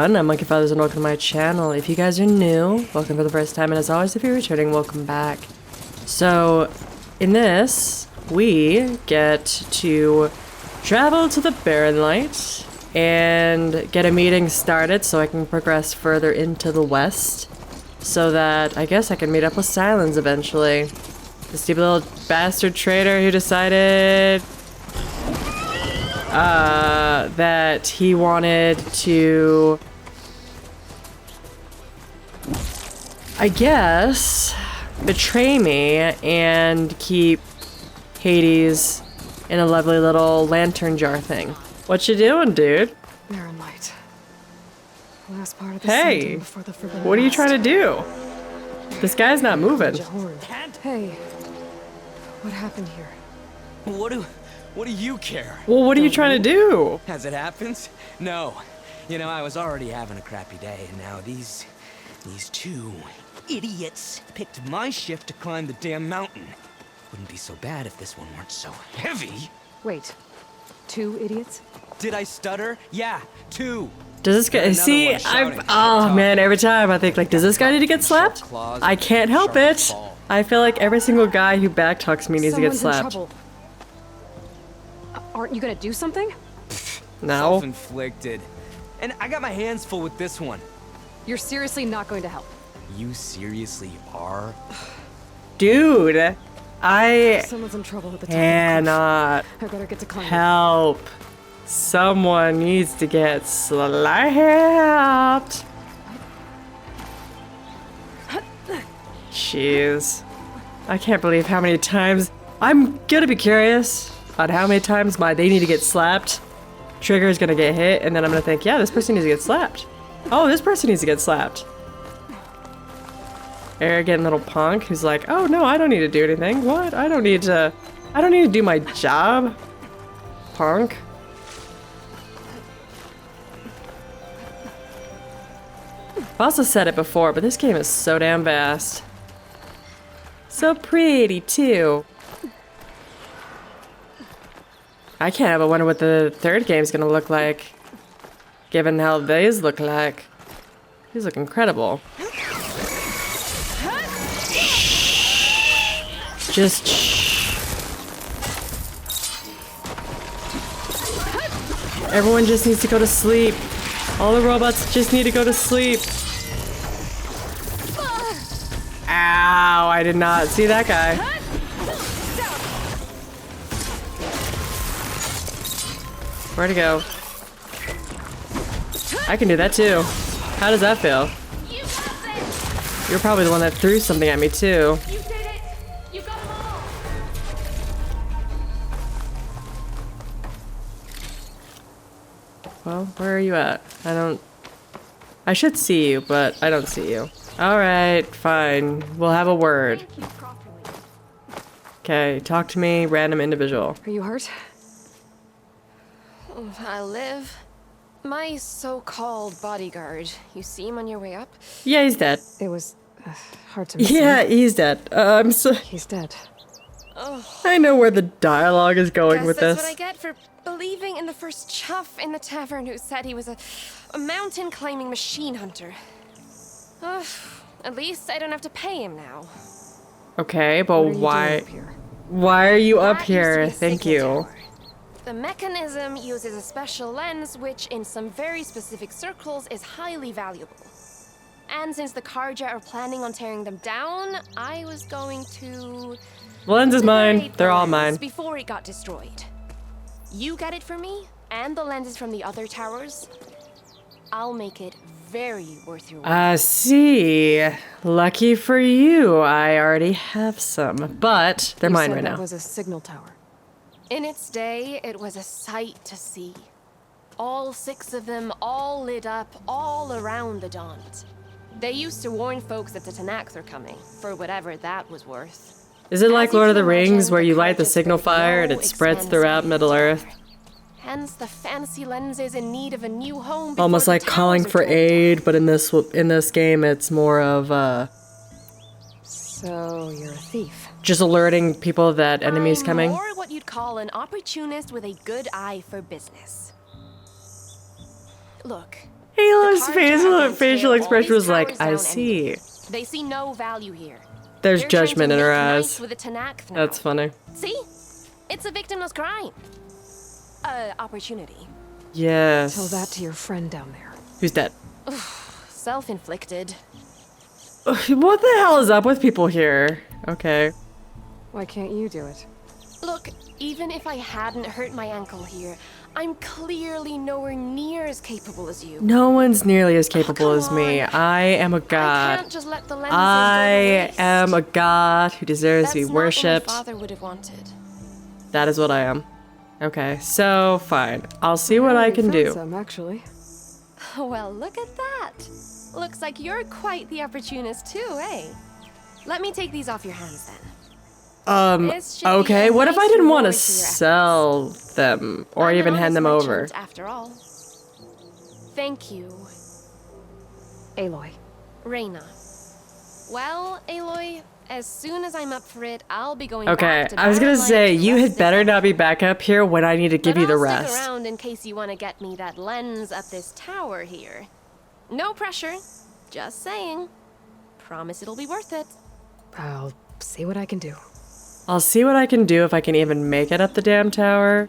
everyone, I'm Monkey Fathers and welcome to my channel. If you guys are new, welcome for the first time, and as always, if you're returning, welcome back. So, in this, we get to travel to the Barren Light and get a meeting started so I can progress further into the west, so that I guess I can meet up with Silence eventually. The stupid little bastard traitor who decided that he wanted to, I guess, betray me and keep Hades in a lovely little lantern jar thing. What you doing, dude? Barren Light. Last part of the Hey, before the forbidden what are you west. trying to do? This guy's not moving. Hey, what happened here? What do you care? Well, what are you trying to do? As it happens, no. You know, I was already having a crappy day, and now these two idiots picked my shift to climb the damn mountain. Wouldn't be so bad if this one weren't so heavy. Wait, 2 idiots? Did I stutter? Yeah, 2. Does this guy Another see? one shouting. Oh man! Every time I think like, does this guy need to get slapped? I can't help it. I feel like every single guy who backtalks me needs to get Someone's in slapped. trouble. Aren't you gonna do something? No. Self-inflicted. And I got my hands full with this one. You're seriously not going to help. You seriously are? Dude, I Someone's in trouble at the top. cannot I better get to climbing. help. Someone needs to get slapped. Jeez. I can't believe how many times. I'm gonna be curious on how many times they need to get slapped. Trigger's gonna get hit, and then I'm gonna think, yeah, this person needs to get slapped. Oh, this person needs to get slapped. Arrogant little punk who's like, oh no, I don't need to do anything. What? I don't need to do my job. Punk. I've also said it before, but this game is so damn vast. So pretty, too. I can't help but wonder what the third game's gonna look like, given how these look like. These look incredible. Just shh. Everyone just needs to go to sleep. All the robots just need to go to sleep. Ow, I did not see that guy. Where'd he go? I can do that too. How does that feel? You're probably the one that threw something at me too. You did it! You got them all! Well, where are you at? I should see you, but I don't see you. Alright, fine. We'll have a word. Okay, talk to me, random individual. Are you hurt? I live. My so-called bodyguard. You see him on your way up? Yeah, he's dead. It was hard to miss Yeah, him. he's dead. I'm so... He's dead. I know where the dialogue is going Guess with that's this. what I get for believing in the first chuff in the tavern who said he was a mountain-climbing machine hunter. Ugh, at least I don't have to pay him now. Okay, but What are you doing why... up here? Why are you up That used to be here? a Thank signal you. tower. The mechanism uses a special lens which, in some very specific circles, is highly valuable. And since the Karja are planning on tearing them down, I was going to... The lens is mine. liberate They're the all lens mine. before it got destroyed. You get it for me, and the lenses from the other towers. I'll make it very worth your while. I see. Lucky for you, I already have some, but they're You mine said right that now. was a signal tower. In its day, it was a sight to see. All 6 of them, all lit up, all around the Daunt. They used to warn folks that the Tanakhs are coming, for whatever that was worth. Is it like As you Lord of the can Rings imagine, where the you light the Karja signal spent fire and no it spreads expense throughout on Middle each Earth? other. Hence the fancy lenses in need of a new home. Almost before like the towers calling are for torn down. aid, but in this game it's more of So you're a thief. just alerting people that enemies I'm coming. more what you'd call an opportunist with a good eye for business. Look, Aloy's The carjackers facial tear expression all was these like, towers I down see. anyway. They see no value here. There's They're trying to judgment in her make eyes. nice with a Tanakh now. That's funny. See? It's a victimless crime. Opportunity. Yes. Tell that to your friend down there. Who's dead? Self-inflicted. What the hell is up with people here? Okay. Why can't you do it? Look, even if I hadn't hurt my ankle here, I'm clearly nowhere near as capable as you. No one's nearly as capable come as me. on. I am a I god. can't just let the lenses go I to waste. am a god who deserves That's to be not what worshipped. my father would have wanted. That is what I am. Okay, so fine. I'll see what I can do. Some, actually. Well, look at that. Looks like you're quite the opportunist too, eh? Let me take these off your hands then. This should be Okay, a what if I nice didn't want to reward for your efforts. sell them or I'm an even hand honest them over? merchant, after all. Thank you, Aloy. Reyna. Well, Aloy, as soon as I'm up for it, I'll be going Okay, back to I was gonna Barrel say, Light to you rest had this better up. not be back up here when I need to give But you the I'll rest. stick around in case you want to get me that lens up this tower here. No pressure, just saying. Promise it'll be worth it. I'll see what I can do. I'll see what I can do if I can even make it up the damn tower.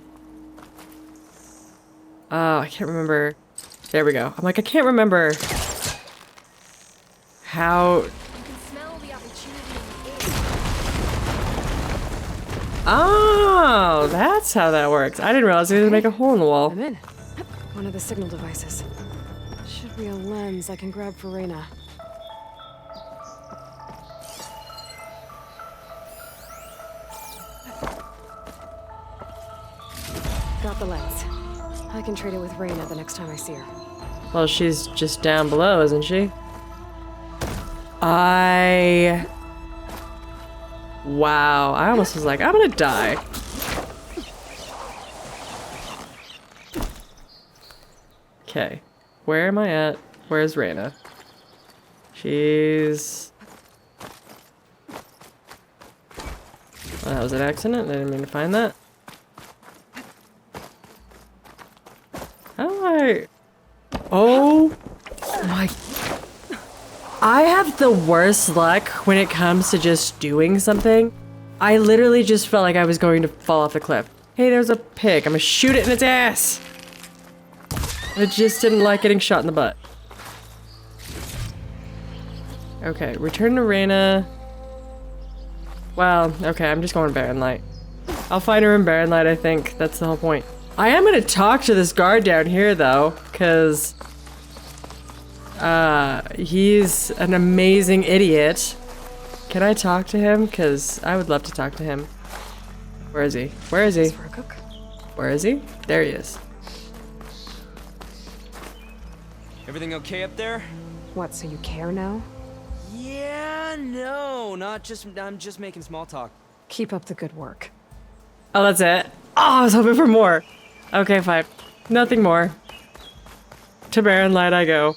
Oh, I can't remember. There we go. I'm like, I can't remember how... You can smell the opportunity in the air. Oh, that's how that works. I didn't realize you had to make a hole in the wall. I'm in. One of the signal devices. Should be a lens I can grab for Reyna. Got the lens. I can trade it with Reyna the next time I see her. Well, she's just down below, isn't she? Wow, I almost was like, I'm gonna die. Okay, where am I at? Where's Reyna? She's... Well, that was an accident. I didn't mean to find that. How do I... Oh my... I have the worst luck when it comes to just doing something. I literally just felt like I was going to fall off the cliff. Hey, there's a pig. I'm gonna shoot it in its ass. I just didn't like getting shot in the butt. Okay, return to Reyna. Well, okay, I'm just going to Barren Light. I'll find her in Barren Light, I think. That's the whole point. I am gonna talk to this guard down here, though, because... he's an amazing idiot. Can I talk to him? Because I would love to talk to him. Where is he? Where is he? For a cook? Where is he? There he is. Everything okay up there? What, so you care now? Yeah, no, I'm just making small talk. Keep up the good work. Oh, that's it? Oh, I was hoping for more. Okay, fine. Nothing more. To Barren Light I go.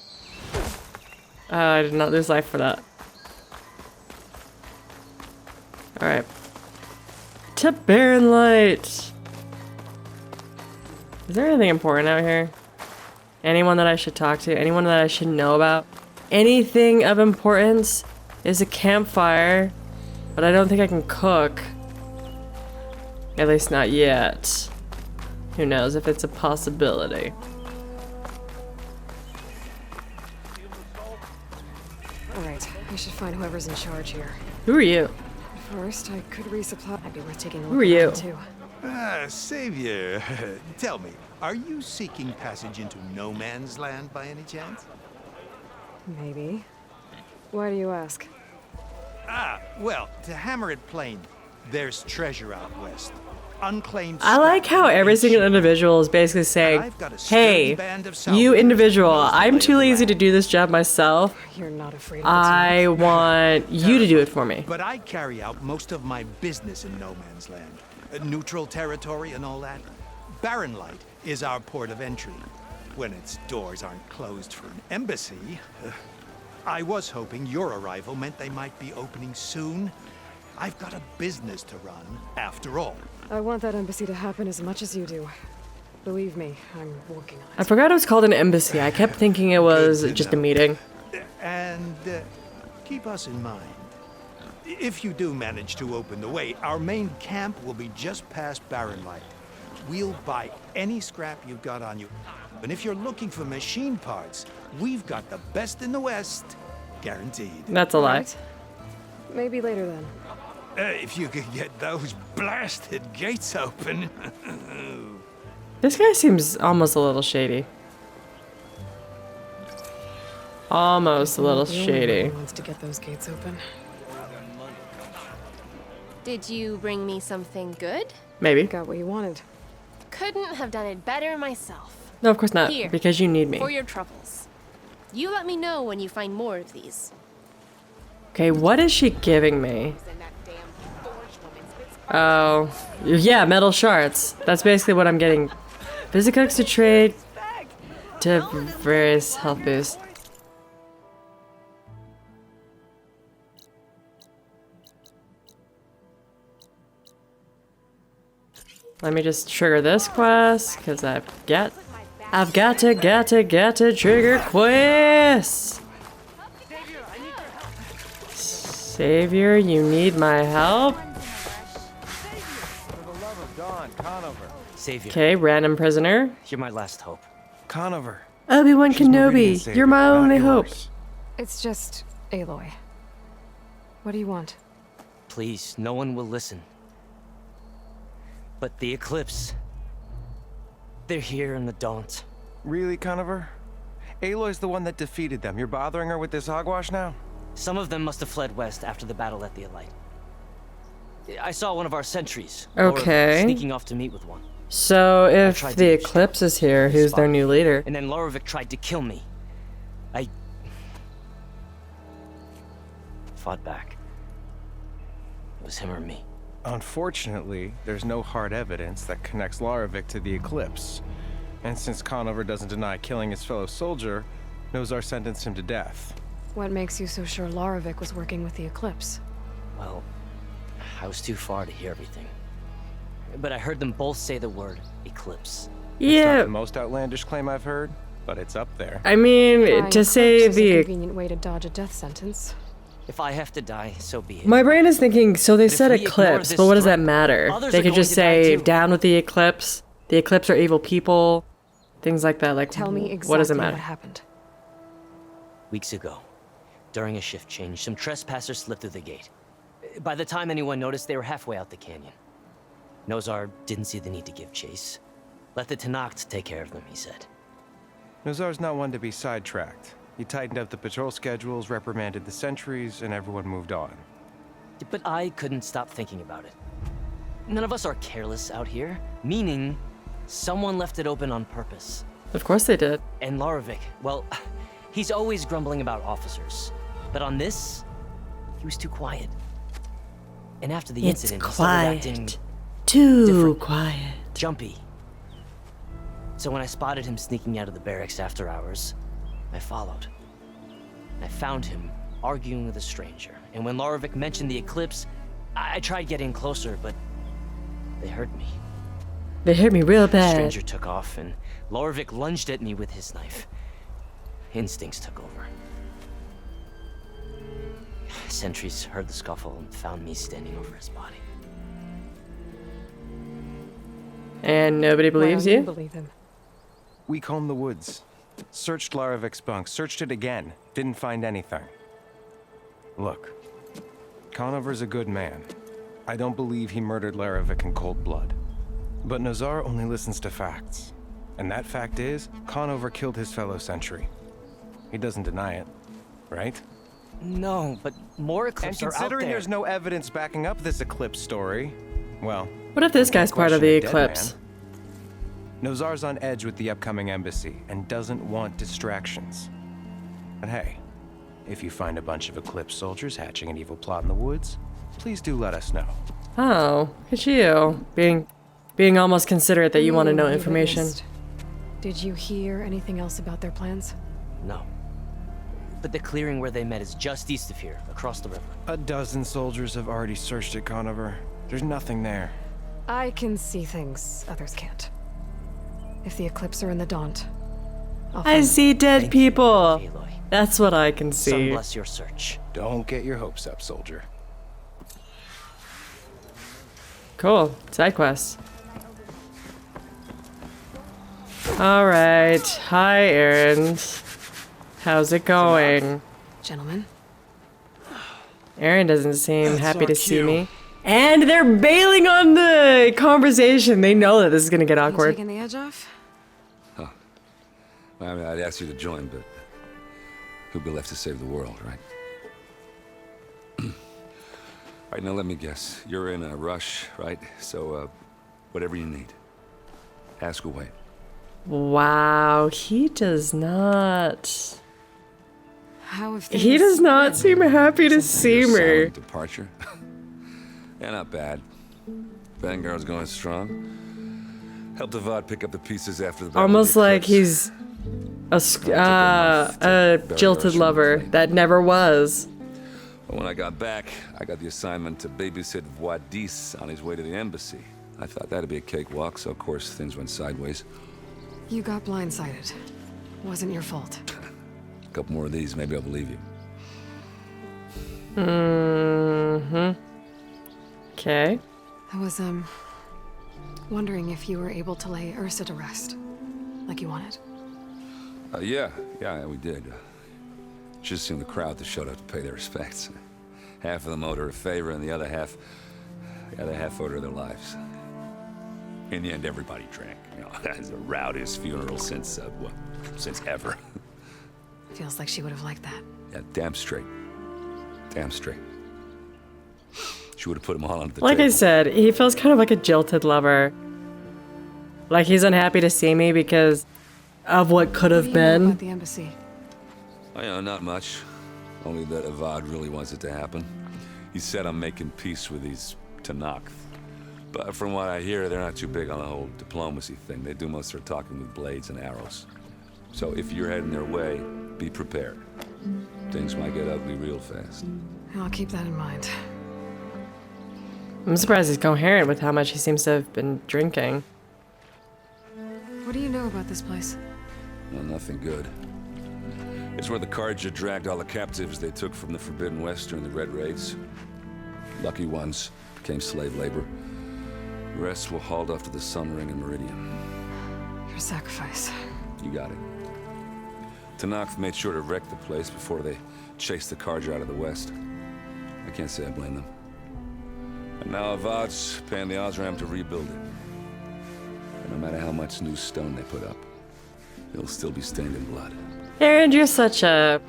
I did not lose life for that. Alright. To Barren Light! Is there anything important out here? Anyone that I should talk to? Anyone that I should know about? Anything of importance? Is a campfire, but I don't think I can cook. At least not yet. Who knows if it's a possibility. Alright, I should find whoever's in charge here. Who are you? First, I could resupply. I'd be worth taking a look Who are you? around, too. Savior, tell me, are you seeking passage into no man's land by any chance? Maybe. Why do you ask? Well, to hammer it plain, there's treasure out west. Unclaimed I like how every single individual is basically saying, I've got a sturdy hey, band of you salvagers individual, who knows the I'm lay too of the lazy to land. do this job myself. You're not afraid of I want you to do it for me. But I carry out most of my business in no man's land. Neutral territory and all that. Barren Light is our port of entry. When its doors aren't closed for an embassy. I was hoping your arrival meant they might be opening soon. I've got a business to run, after all. I want that embassy to happen as much as you do. Believe me, I'm working on I it. forgot it was called an embassy. I kept thinking it was just a meeting. And keep us in mind. If you do manage to open the way, our main camp will be just past Barren Light. We'll buy any scrap you've got on you. And if you're looking for machine parts, we've got the best in the West. Guaranteed. That's a lie. Right. Maybe later then. If you could get those blasted gates open. This guy seems almost a little shady. Almost a little The only shady. one who wants to get those gates open. Did you bring me something good? Maybe. Got what you wanted. Couldn't have done it better myself. No, of course not. Here. Because you need me. For your troubles. You let me know when you find more of these. Okay, what is she giving me? Oh, yeah, metal shards. That's basically what I'm getting. Physics to trade to various health boosts. Let me just trigger this quest, because I've got to trigger quests. Savior, you need my help? Savior, Okay, random prisoner. you're my last hope. Conover. Obi-Wan She's my radiant Kenobi, savior, you're my not only hope. yours. It's just Aloy. What do you want? Please, no one will listen. But the Eclipse... They're here in the Daunt. Really, Conover? Aloy's the one that defeated them. You're bothering her with this hogwash now? Some of them must have fled west after the battle at the Alight. I saw one of our sentries. Okay. Sneaking off to meet with one. So if tried to the use Eclipse is here, who's their new leader? And then Larovic tried to kill me. I... fought back. It was him or me. Unfortunately, there's no hard evidence that connects Larovic to the Eclipse. And since Conover doesn't deny killing his fellow soldier, Nozar sentenced him to death. What makes you so sure Larovic was working with the Eclipse? Well, I was too far to hear everything. But I heard them both say the word Eclipse. It's not Yeah, the most outlandish claim I've heard, but it's up there. I mean, Flying to say corpse is a the... convenient way to dodge a death sentence. If I have to die, so be it. My brain is thinking, so they if said we ignore Eclipse, this but what does that threat, matter? others They are could going just to die say, too. down with the Eclipse. The Eclipse are evil people. Things like that. Like, Tell me exactly what does it what matter? happened. Weeks ago, during a shift change, some trespassers slipped through the gate. By the time anyone noticed, they were halfway out the canyon. Nozar didn't see the need to give chase. Let the Tenakth take care of them, he said. Nozar's not one to be sidetracked. He tightened up the patrol schedules, reprimanded the sentries, and everyone moved on. But I couldn't stop thinking about it. None of us are careless out here, meaning someone left it open on purpose. Of course they did. And Larovic, well, he's always grumbling about officers. But on this, he was too quiet. And after the It's incident, he started acting quiet. Too different. quiet. jumpy. So when I spotted him sneaking out of the barracks after hours, I followed. I found him arguing with a stranger. And when Larovic mentioned the Eclipse, I tried getting closer, but they heard me. They hit me real The bad. stranger took off, and Larovic lunged at me with his knife. Instincts took over. Sentries heard the scuffle and found me standing over his body. And nobody Why believes don't you? believe him. We combed the woods, searched Larovic's bunk, searched it again, didn't find anything. Look, Conover's a good man. I don't believe he murdered Larovic in cold blood. But Nozar only listens to facts. And that fact is, Conover killed his fellow sentry. He doesn't deny it, right? No, but more And Eclipse are out considering there. there's no evidence backing up this Eclipse story, well... What if this guy's part of the question a dead Eclipse? man. Nozar's on edge with the upcoming embassy and doesn't want distractions. But hey, if you find a bunch of Eclipse soldiers hatching an evil plot in the woods, please do let us know. Oh, look at you. Being almost considerate that you want to know You've been information. missed. Did you hear anything else about their plans? No. But the clearing where they met is just east of here, across the river. A dozen soldiers have already searched it, Conover. There's nothing there. I can see things others can't. If the Eclipse are in the Daunt, I'll I find them. see dead Thank you, people. Aloy. That's what I can Sun see. bless your search. Don't get your hopes up, soldier. Cool. Side quest. Alright. Hi, Aaron. How's it going? Gentlemen, Aaron doesn't seem happy to see me. And they're bailing on the conversation. They know that this is gonna get you awkward. taking the edge off? Well, I mean, I'd ask you to join, but who'd be left to save the world, right? All right, now let me guess. You're in a rush, right? So, whatever you need, ask away. Wow, he does not. How have He things does not been? seem happy to see Your me. silent departure. Yeah, not bad. Vanguard's going strong. Helped Avad pick up the pieces after the battle with Almost the like Eclipse. he's a jilted lover that never was. But when I got back, I got the assignment to babysit Wadis on his way to the embassy. I thought that'd be a cakewalk, so of course things went sideways. You got blindsided. Wasn't your fault. A couple more of these, maybe I'll believe you. Okay. I was, wondering if you were able to lay Ursa to rest, like you wanted. Yeah, we did. Just seemed the crowd that showed up to pay their respects. Half of them owed her a favor, and the other half owed her their lives. In the end, everybody drank. You know, it was the rowdiest funeral since ever. Feels like she would have liked that. Yeah, damn straight. Damn straight. She would have put them all under the Like I table. said, he feels kind of like a jilted lover. Like he's unhappy to see me because of what could What have do you know been. about the embassy? You know, not much. Only that Avad really wants it to happen. He said I'm making peace with these Tanakh. But from what I hear, they're not too big on the whole diplomacy thing. They do most of their talking with blades and arrows. So if you're heading their way, be prepared. Things might get ugly real fast. I'll keep that in mind. I'm surprised he's coherent with how much he seems to have been drinking. What do you know about this place? Well, nothing good. It's where the Carja dragged all the captives they took from the Forbidden West during the Red Raids. Lucky ones became slave labor. The rest were hauled off to the Sun Ring and Meridian. Your sacrifice. You got it. Tanakh made sure to wreck the place before they chased the Carja out of the West. I can't say I blame them. And now Avad's paying the Osram to rebuild it. And no matter how much new stone they put up, it'll still be stained in blood. Aaron, you're such an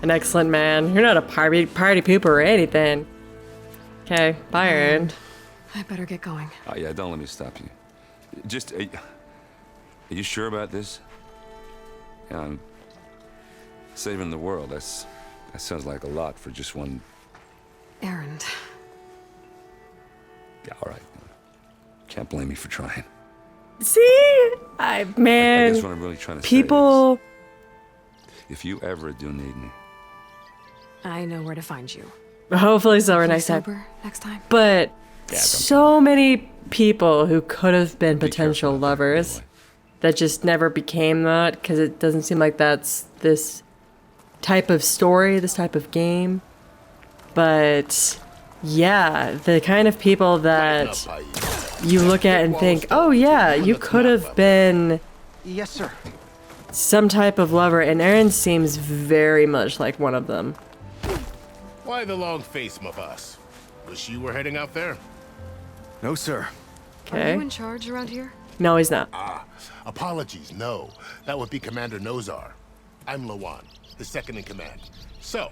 excellent man. You're not a party pooper or anything. Okay, bye, Aaron. I better get going. Oh yeah, don't let me stop you. Just, are you sure about this? Yeah, I'm saving the world. That sounds like a lot for just one. Errand. Yeah, all right. Can't blame me for trying. See? I Man, guess what I'm really trying to say people... is, if you ever do need me, I know where to find you. Hopefully sober next time. Sober next time. But Yeah, so many people who could have been be potential careful out there, lovers Aloy. that just never became that because it doesn't seem like that's this type of story, this type of game. But yeah, the kind of people that you look at and think, oh yeah, you could have been Yes, sir. some type of lover, and Aaron seems very much like one of them. Why the long face, my boss? Wish you were heading out there? No, sir. Are you Okay. in charge around here? No, he's not. Apologies, no. That would be Commander Nozar. I'm Lawan, the second in command. So,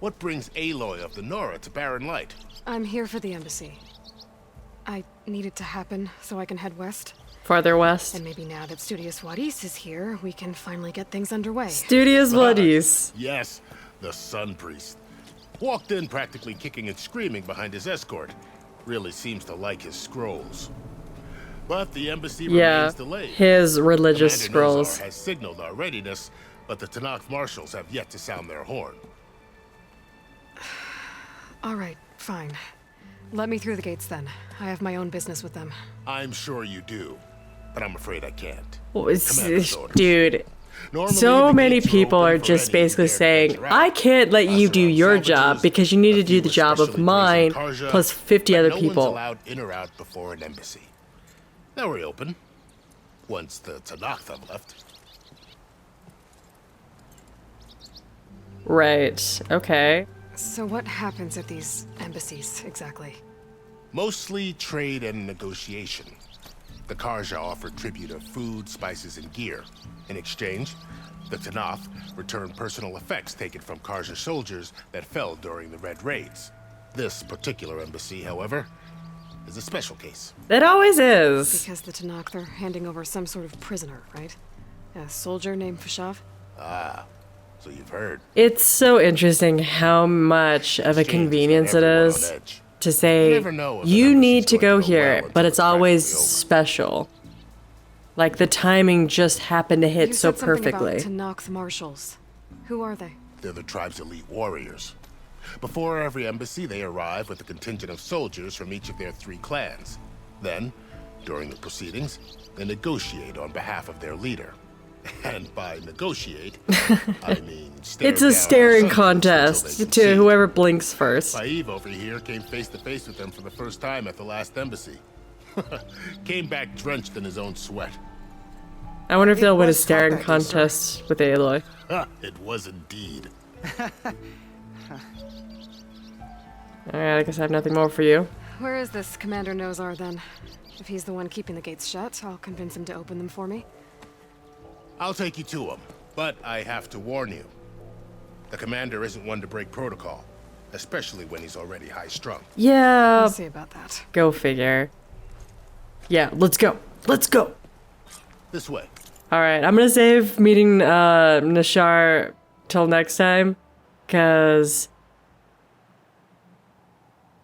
what brings Aloy of the Nora to Barren Light? I'm here for the embassy. I need it to happen so I can head west. Farther west. And maybe now that Studious Wadis is here, we can finally get things underway. Studious buddies. Yes, the Sun Priest. Walked in practically kicking and screaming behind his escort. Really seems to like his scrolls. But the embassy Yeah, remains delayed. his religious Commander Nozar scrolls. has signaled our readiness, but the Tanakh marshals have yet to sound their horn. All right, fine. Let me through the gates then. I have my own business with them. I'm sure you do. but I'm afraid I can't. Well, Commander's orders. Dude, Normally, so the many gates people open are for just any who basically dare to saying, venture out. I can't let you Us do around your savages, job because you need a to do few the job of especially mine brazen Karja, plus 50 but other no one's people. allowed in or out before an embassy. Now we're open. Once the Tanakh have left. Right, okay. So what happens at these embassies, exactly? Mostly trade and negotiation. The Karja offer tribute of food, spices, and gear. In exchange, the Tanakh return personal effects taken from Karja soldiers that fell during the Red Raids. This particular embassy, however, is a special case. It always is. Because the Tanakh are handing over some sort of prisoner, right? A soldier named Fashav? Ah, so you've heard. It's so interesting how much of a Exchange has got convenience it everyone is on edge. to say, You never know if an you embassy's need to going go to go here, well but until it's it's always practically over. special. Like the timing just happened to hit You so said something perfectly. about Tanakh marshals. Who are they? They're the tribe's elite warriors. Before every embassy, they arrive with a contingent of soldiers from each of their 3 clans. Then, during the proceedings, they negotiate on behalf of their leader. And by negotiate, I mean stare It's a down staring sunlight until contest they to concede. whoever blinks first. Saeed over here came face to face with them for the first time at the last embassy. Came back drenched in his own sweat. I wonder if they'll win a was staring hot that day, sir. contest with Aloy. It was indeed. Alright, I guess I have nothing more for you. Where is this Commander Nozar then? If he's the one keeping the gates shut, I'll convince him to open them for me. I'll take you to him, but I have to warn you. The commander isn't one to break protocol, especially when he's already high-strung. Yeah, We'll see about that. go figure. Yeah, let's go. Let's go. This way. Alright, I'm gonna save meeting Nashar till next time, because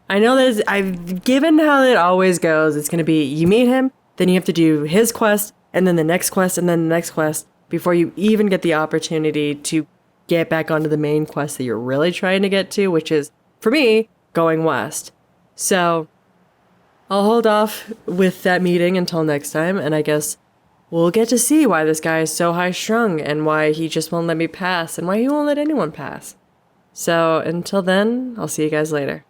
I know there's, given how it always goes, it's gonna be, you meet him, then you have to do his quest, and then the next quest, and then the next quest, before you even get the opportunity to get back onto the main quest that you're really trying to get to, which is, for me, going west. So, I'll hold off with that meeting until next time, and I guess we'll get to see why this guy is so high-strung, and why he just won't let me pass, and why he won't let anyone pass. So, until then, I'll see you guys later.